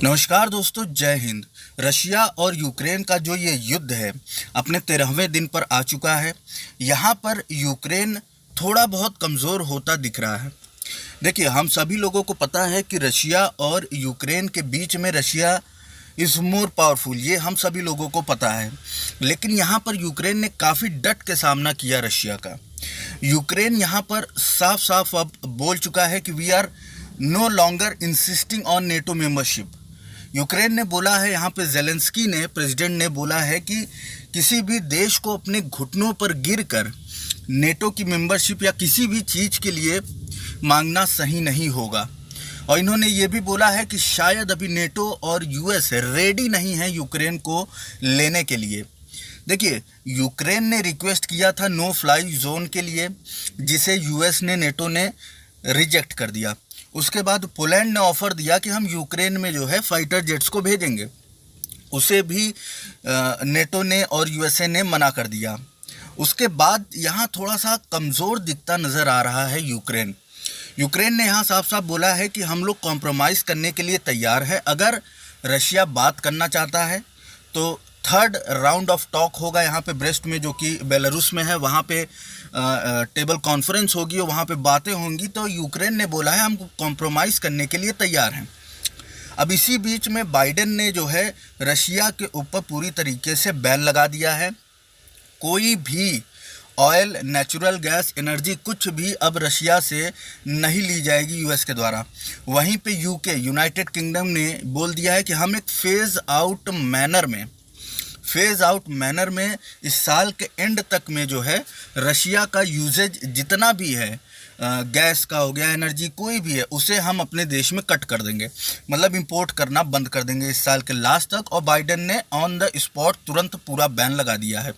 नमस्कार दोस्तों, जय हिंद। रशिया और यूक्रेन का जो ये युद्ध है अपने 13वें दिन पर आ चुका है। यहाँ पर यूक्रेन थोड़ा बहुत कमज़ोर होता दिख रहा है। देखिए, हम सभी लोगों को पता है कि रशिया और यूक्रेन के बीच में रशिया इज़ मोर पावरफुल, ये हम सभी लोगों को पता है। लेकिन यहाँ पर यूक्रेन ने काफ़ी डट के सामना किया रशिया का। यूक्रेन यहाँ पर साफ साफ अब बोल चुका है कि we are no longer insisting on NATO membership. Ukraine ने बोला है, यहाँ पे जेलेंस्की ने, प्रेसिडेंट ने बोला है कि किसी भी देश को अपने घुटनों पर गिरकर नेटो की मेंबरशिप या किसी भी चीज़ के लिए मांगना सही नहीं होगा। और इन्होंने ये भी बोला है कि शायद अभी नेटो और यूएस रेडी नहीं है यूक्रेन को लेने के लिए। देखिए, यूक्रेन ने रिक्वेस्ट किया था नो फ्लाई जोन के लिए, जिसे यूएस ने, नेटो ने रिजेक्ट कर दिया। उसके बाद पोलैंड ने ऑफ़र दिया कि हम यूक्रेन में जो है फाइटर जेट्स को भेजेंगे, उसे भी नेटो ने और यूएसए ने मना कर दिया। उसके बाद यहाँ थोड़ा सा कमज़ोर दिखता नज़र आ रहा है यूक्रेन। यूक्रेन ने यहाँ साफ साफ बोला है कि हम लोग कॉम्प्रोमाइज़ करने के लिए तैयार है। अगर रशिया बात करना चाहता है तो थर्ड राउंड ऑफ टॉक होगा यहाँ पे ब्रेस्ट में, जो कि बेलारूस में है। वहाँ पे टेबल कॉन्फ्रेंस होगी और वहाँ पे बातें होंगी। तो यूक्रेन ने बोला है हम कॉम्प्रोमाइज़ करने के लिए तैयार हैं। अब इसी बीच में बाइडेन ने जो है रशिया के ऊपर पूरी तरीके से बैन लगा दिया है। कोई भी ऑयल, नेचुरल गैस, एनर्जी कुछ भी अब रशिया से नहीं ली जाएगी यूएस के द्वारा। वहीं पे यूके, यूनाइटेड किंगडम ने बोल दिया है कि हम एक फेज़ आउट मैनर में इस साल के एंड तक में जो है रशिया का यूजेज जितना भी है, गैस का हो गया, एनर्जी कोई भी है, उसे हम अपने देश में कट कर देंगे। मतलब इंपोर्ट करना बंद कर देंगे इस साल के लास्ट तक। और बाइडेन ने ऑन द स्पॉट तुरंत पूरा बैन लगा दिया है।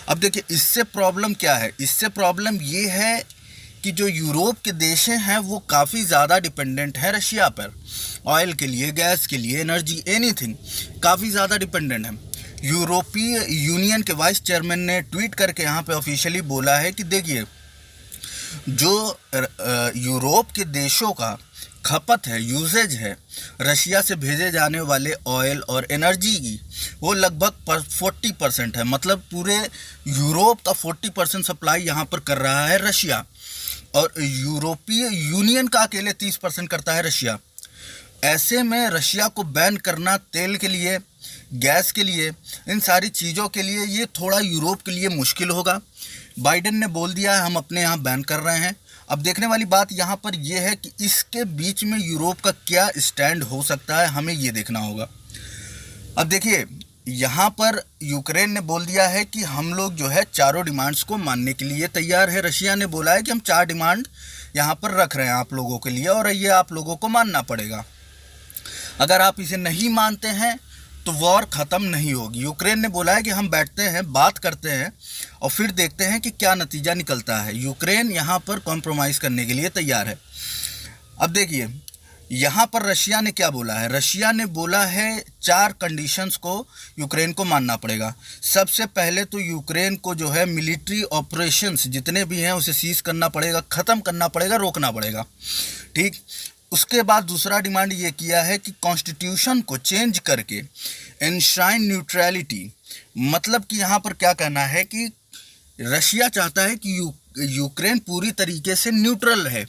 अब देखिए, इससे प्रॉब्लम क्या है? इससे प्रॉब्लम ये है कि जो यूरोप के देश हैं वो काफ़ी ज़्यादा डिपेंडेंट हैं रशिया पर, ऑयल के लिए, गैस के लिए, एनर्जी, एनीथिंग काफ़ी ज़्यादा डिपेंडेंट है। यूरोपीय यूनियन के वाइस चेयरमैन ने ट्वीट करके यहाँ पे ऑफिशियली बोला है कि देखिए, जो यूरोप के देशों का खपत है, यूजेज है रशिया से भेजे जाने वाले ऑयल और एनर्जी की, वो लगभग 40% है। मतलब पूरे यूरोप का 40% सप्लाई यहाँ पर कर रहा है रशिया, और यूरोपीय यूनियन का अकेले 30% करता है रशिया। ऐसे में रशिया को बैन करना तेल के लिए, गैस के लिए, इन सारी चीज़ों के लिए, ये थोड़ा यूरोप के लिए मुश्किल होगा। बाइडेन ने बोल दिया है हम अपने यहाँ बैन कर रहे हैं। अब देखने वाली बात यहाँ पर यह है कि इसके बीच में यूरोप का क्या स्टैंड हो सकता है, हमें ये देखना होगा। अब देखिए, यहाँ पर यूक्रेन ने बोल दिया है कि हम लोग जो है चारों डिमांड्स को मानने के लिए तैयार है। रशिया ने बोला है कि हम 4 डिमांड यहाँ पर रख रहे हैं आप लोगों के लिए, और ये आप लोगों को मानना पड़ेगा। अगर आप इसे नहीं मानते हैं तो वॉर ख़त्म नहीं होगी। यूक्रेन ने बोला है कि हम बैठते हैं, बात करते हैं और फिर देखते हैं कि क्या नतीजा निकलता है। यूक्रेन यहाँ पर कॉम्प्रोमाइज़ करने के लिए तैयार है। अब देखिए, यहाँ पर रशिया ने क्या बोला है? रशिया ने बोला है 4 कंडीशंस को यूक्रेन को मानना पड़ेगा। सबसे पहले तो यूक्रेन को जो है मिलिट्री ऑपरेशंस जितने भी हैं उसे सीज करना पड़ेगा, ख़त्म करना पड़ेगा, रोकना पड़ेगा। ठीक। उसके बाद दूसरा डिमांड ये किया है कि कॉन्स्टिट्यूशन को चेंज करके एनश्राइन न्यूट्रलिटी, मतलब कि यहाँ पर क्या कहना है कि रशिया चाहता है कि यूक्रेन पूरी तरीके से न्यूट्रल है।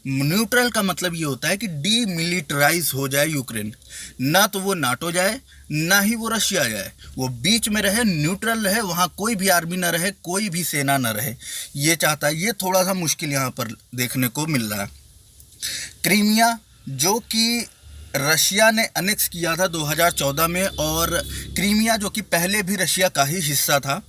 न्यूट्रल का मतलब ये होता है कि डीमिलिटराइज हो जाए यूक्रेन, ना तो वो नाटो जाए ना ही वो रशिया जाए, वो बीच में रहे, न्यूट्रल रहे, वहाँ कोई भी आर्मी ना रहे, कोई भी सेना ना रहे, ये चाहता है। ये थोड़ा सा मुश्किल यहाँ पर देखने को मिल रहा है। क्रीमिया, जो कि रशिया ने अनेक्स किया था 2014 में, और क्रीमिया जो कि पहले भी रशिया का ही हिस्सा था,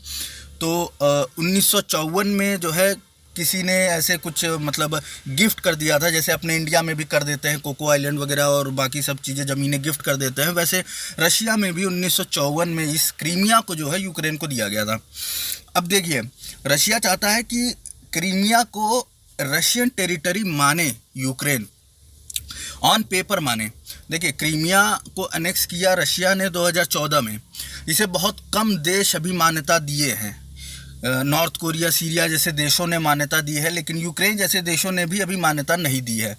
तो 1954 में जो है किसी ने ऐसे कुछ मतलब गिफ्ट कर दिया था, जैसे अपने इंडिया में भी कर देते हैं, कोको आइलैंड वगैरह और बाकी सब चीज़ें ज़मीनें गिफ्ट कर देते हैं, वैसे रशिया में भी 1954 में इस क्रीमिया को जो है यूक्रेन को दिया गया था। अब देखिए, रशिया चाहता है कि क्रीमिया को रशियन टेरिटरी माने, यूक्रेन ऑन पेपर माने। देखिए, क्रीमिया को अनेक्स किया रशिया ने 2014 में। इसे बहुत कम देश अभी मान्यता दिए हैं। नॉर्थ कोरिया, सीरिया जैसे देशों ने मान्यता दी है, लेकिन यूक्रेन जैसे देशों ने भी अभी मान्यता नहीं दी है।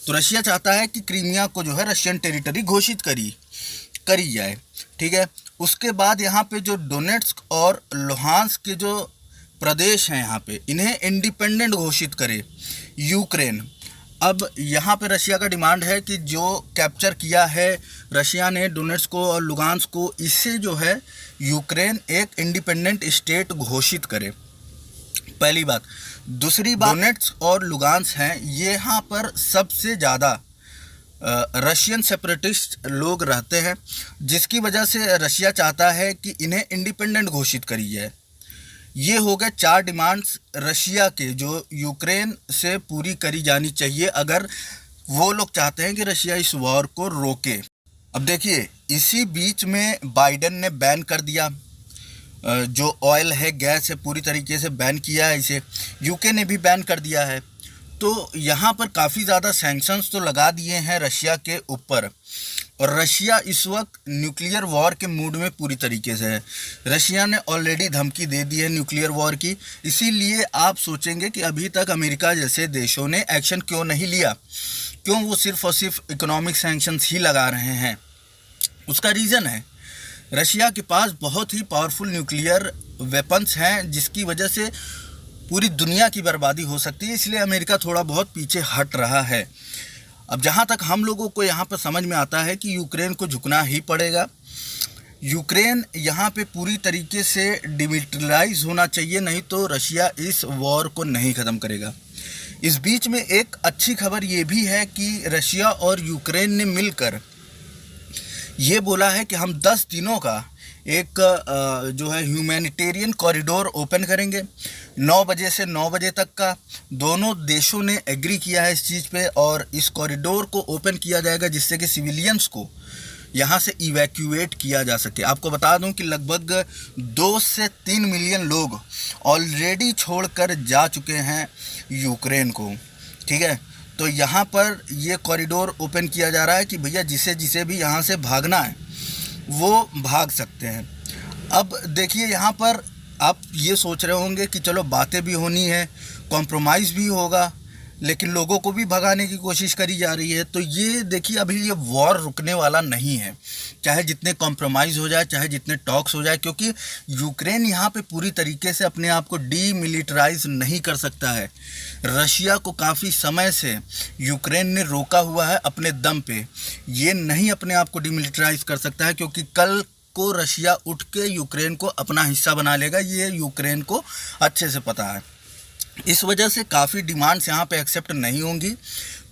तो रशिया चाहता है कि क्रीमिया को जो है रशियन टेरिटरी घोषित करी जाए, ठीक है। उसके बाद यहाँ पे जो डोनेट्स्क और लुहांस्क के जो प्रदेश हैं यहाँ पे, इन्हें इंडिपेंडेंट घोषित करे यूक्रेन। अब यहाँ पे रशिया का डिमांड है कि जो कैप्चर किया है रशिया ने डोनेट्स्क को और लुगांस्क को, इससे जो है यूक्रेन एक इंडिपेंडेंट स्टेट घोषित करे, पहली बात। दूसरी बात, डोनेट्स्क और लुगांस्क हैं, ये यहाँ पर सबसे ज़्यादा रशियन सेपरेटिस्ट लोग रहते हैं, जिसकी वजह से रशिया चाहता है कि इन्हें इंडिपेंडेंट घोषित करी जाए। ये हो गए 4 डिमांड्स रशिया के, जो यूक्रेन से पूरी करी जानी चाहिए अगर वो लोग चाहते हैं कि रशिया इस वॉर को रोके। अब देखिए, इसी बीच में बाइडेन ने बैन कर दिया, जो ऑयल है, गैस है, पूरी तरीके से बैन किया है इसे। यूके ने भी बैन कर दिया है। तो यहाँ पर काफ़ी ज़्यादा सैंक्शंस तो लगा दिए हैं रशिया के ऊपर, और रशिया इस वक्त न्यूक्लियर वॉर के मूड में पूरी तरीके से है। रशिया ने ऑलरेडी धमकी दे दी है न्यूक्लियर वॉर की। इसीलिए आप सोचेंगे कि अभी तक अमेरिका जैसे देशों ने एक्शन क्यों नहीं लिया, क्यों वो सिर्फ और सिर्फ इकोनॉमिक सैंक्शंस ही लगा रहे हैं। उसका रीज़न है, रशिया के पास बहुत ही पावरफुल न्यूक्लियर वेपन्स हैं, जिसकी वजह से पूरी दुनिया की बर्बादी हो सकती है। इसलिए अमेरिका थोड़ा बहुत पीछे हट रहा है। अब जहाँ तक हम लोगों को यहाँ पर समझ में आता है कि यूक्रेन को झुकना ही पड़ेगा। यूक्रेन यहाँ पे पूरी तरीके से डिमिलिटराइज होना चाहिए, नहीं तो रशिया इस वॉर को नहीं ख़त्म करेगा। इस बीच में एक अच्छी खबर ये भी है कि रशिया और यूक्रेन ने मिलकर ये बोला है कि हम 10 दिनों का एक जो है ह्यूमैनिटेरियन कॉरिडोर ओपन करेंगे 9 बजे से 9 बजे तक का। दोनों देशों ने एग्री किया है इस चीज़ पे, और इस कॉरिडोर को ओपन किया जाएगा जिससे कि सिविलियंस को यहाँ से इवैक्यूएट किया जा सके। आपको बता दूं कि लगभग 2 से 3 मिलियन लोग ऑलरेडी छोड़कर जा चुके हैं यूक्रेन को, ठीक है। तो यहाँ पर ये कॉरिडोर ओपन किया जा रहा है कि भैया जिसे भी यहाँ से भागना है वो भाग सकते हैं। अब देखिए, यहाँ पर आप ये सोच रहे होंगे कि चलो बातें भी होनी है, कॉम्प्रोमाइज़ भी होगा, लेकिन लोगों को भी भगाने की कोशिश करी जा रही है। तो ये देखिए, अभी ये वॉर रुकने वाला नहीं है, चाहे जितने कॉम्प्रोमाइज़ हो जाए, चाहे जितने टॉक्स हो जाए, क्योंकि यूक्रेन यहाँ पे पूरी तरीके से अपने आप को डीमिलिटराइज नहीं कर सकता है। रशिया को काफ़ी समय से यूक्रेन ने रोका हुआ है अपने दम पे, ये नहीं अपने आप को डीमिलिटराइज कर सकता है, क्योंकि कल को रशिया उठ के यूक्रेन को अपना हिस्सा बना लेगा, ये यूक्रेन को अच्छे से पता है। इस वजह से काफ़ी डिमांड्स यहाँ पे एक्सेप्ट नहीं होंगी,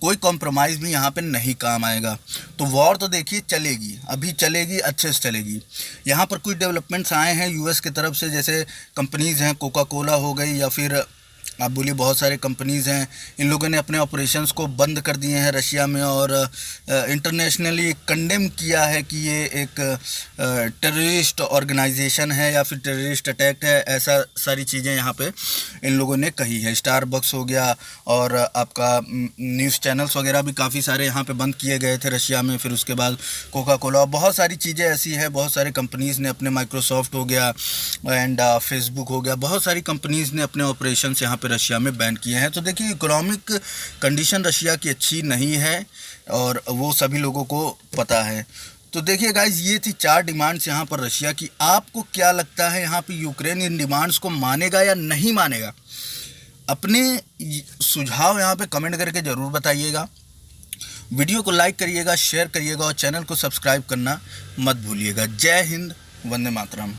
कोई कॉम्प्रोमाइज़ भी यहाँ पे नहीं काम आएगा। तो वॉर तो देखिए चलेगी, अभी चलेगी, अच्छे से चलेगी। यहाँ पर कुछ डेवलपमेंट्स आए हैं यूएस की तरफ से, जैसे कंपनीज़ हैं, कोका कोला हो गई, या फिर आप बोलिए बहुत सारे कंपनीज़ हैं, इन लोगों ने अपने ऑपरेशंस को बंद कर दिए हैं रशिया में, और इंटरनेशनली कंडेम किया है कि ये एक टेररिस्ट ऑर्गेनाइजेशन है या फिर टेररिस्ट अटैक है। ऐसा सारी चीज़ें यहाँ पे इन लोगों ने कही है। स्टारबक्स हो गया, और आपका न्यूज़ चैनल्स वगैरह भी काफ़ी सारे यहाँ पे बंद किए गए थे रशिया में। फिर उसके बाद कोका कोला, बहुत सारी चीज़ें ऐसी है, बहुत सारे कंपनीज़ ने अपने, माइक्रोसॉफ्ट हो गया एंड फेसबुक हो गया, बहुत सारी कंपनीज़ ने अपने ऑपरेशंस यहाँ रशिया में बैन किए हैं। तो देखिए, इकोनॉमिक कंडीशन रशिया की अच्छी नहीं है, और वो सभी लोगों को पता है। तो देखिए गाइज, ये थी 4 डिमांड्स यहाँ पर रशिया की। आपको क्या लगता है, यहाँ पे यूक्रेन इन डिमांड्स को मानेगा या नहीं मानेगा? अपने सुझाव यहाँ पे कमेंट करके ज़रूर बताइएगा। वीडियो को लाइक करिएगा, शेयर करिएगा, और चैनल को सब्सक्राइब करना मत भूलिएगा। जय हिंद, वंदे मातरम।